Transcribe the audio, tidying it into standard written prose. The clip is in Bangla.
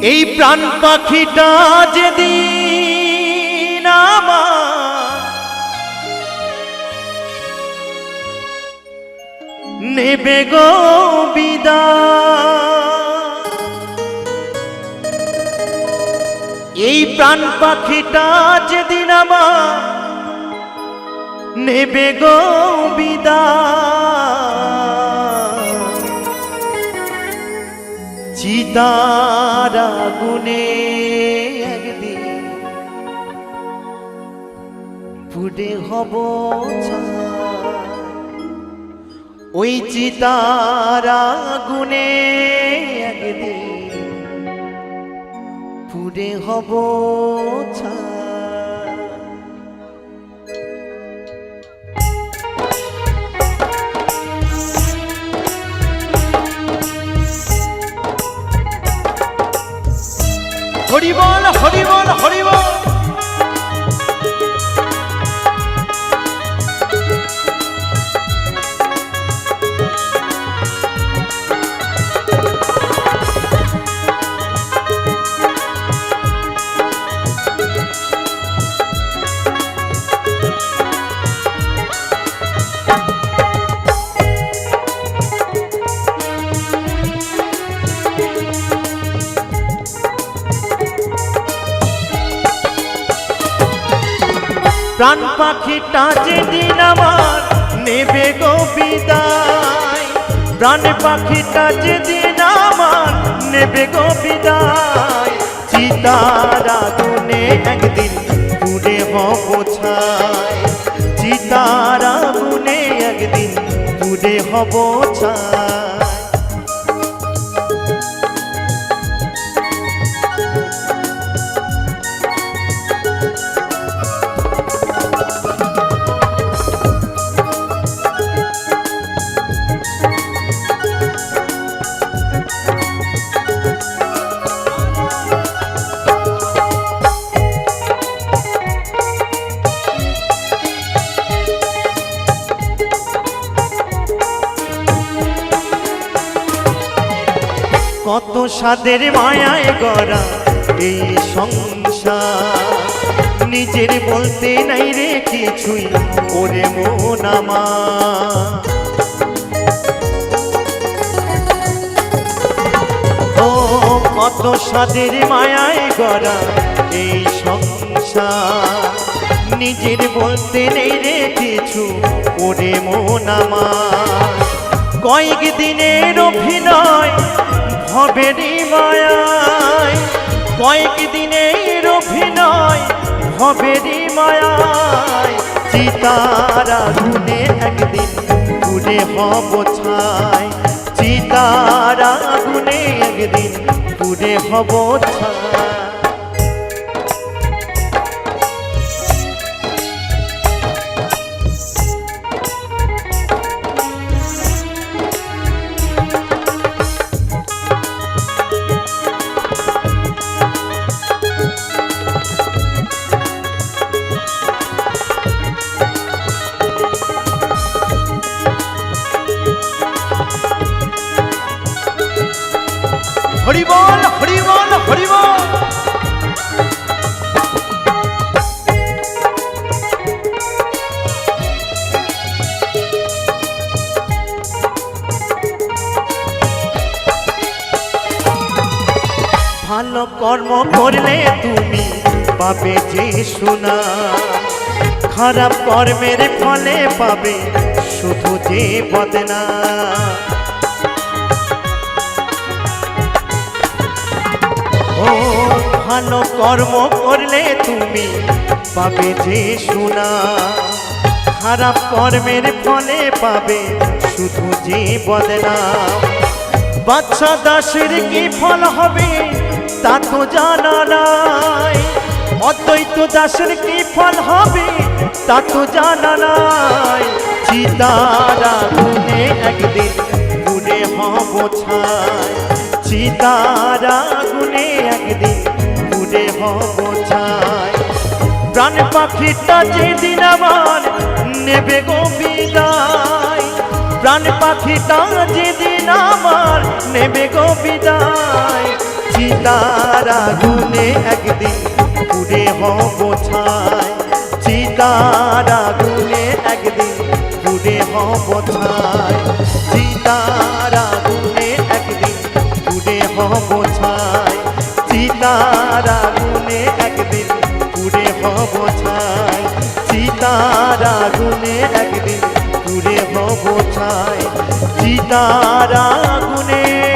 এই প্রাণ পাখিটা যেদিন আমার নেবে গো বিদায়, এই প্রাণ পাখিটা যেদিন আমার নেবে গো বিদায়, চিতার আগুনে একদিন পুড়ে হব ছাই, ওই চিতার আগুনে একদিন পুড়ে হব ছাই। হরি বল হরি বল হরি বল। প্রাণ পাখিটা যেদিন আমার নেবে গো বিদায়, প্রাণ পাখিটা যেদিন আমার নেবে গো বিদায়, চিতার আগুনে একদিন পুড়ে হব ছাই, চিতার আগুনে একদিন পুড়ে হব ছাই। কত সাদের মায়ায় গড়া এই সংসার, নিজের বলতে নাই রে কিছুই ওরে মন আমার, ও কত সাদের মায়ায় গড়া এই সংসার, নিজের বলতে নেই রে কিছু ওরে মন আমার, কয়েক দিনের অভিনয় ভবেরি মায়ায়, কয়েক দিনের অভিনয় ভবেরি মায়ায়, চিতার আগুনে একদিন পুড়ে হব ছাই, চিতার আগুনে একদিন পুড়ে হব ছাই। হরি বল হরি বল হরি বল। ভালো কর্ম করলে তুমি পাবে যে সোনা, খারাপ কর্মের ফলে পাবে শুধু যে বদনাম, ও ভালো কর্ম করলে তুমি পাবে যে সোনা, খারাপ কর্মের ফলে পাবে শুধু যে বদনাম, বাচ্চা দাসের কি ফল হবে তা তো জানা নাই, অদ্বৈত দাসের কি ফল হবে তা তো জানা নাই, চিতার আগুনে একদিন পুড়ে হব ছাই, চিতার আগুনে একদিন পুড়ে হব ছাই, প্রাণ পাখিটা যেদিন আমার নেবে গো বিদায়, প্রাণ পাখিটা যেদিন আমার নেবে গো বিদায়, চিতা চিতার আগুনে একদিন পুড়ে হব ছাই চিতার আগুনে একদিন পুড়ে হব ছাই চিতার আগুনে একদিন পুড়ে হব ছাই চিতার আগুনে একদিন পুড়ে হব ছাই চিতার আগুনে একদিন পুড়ে হব ছাই চিতার আগুনে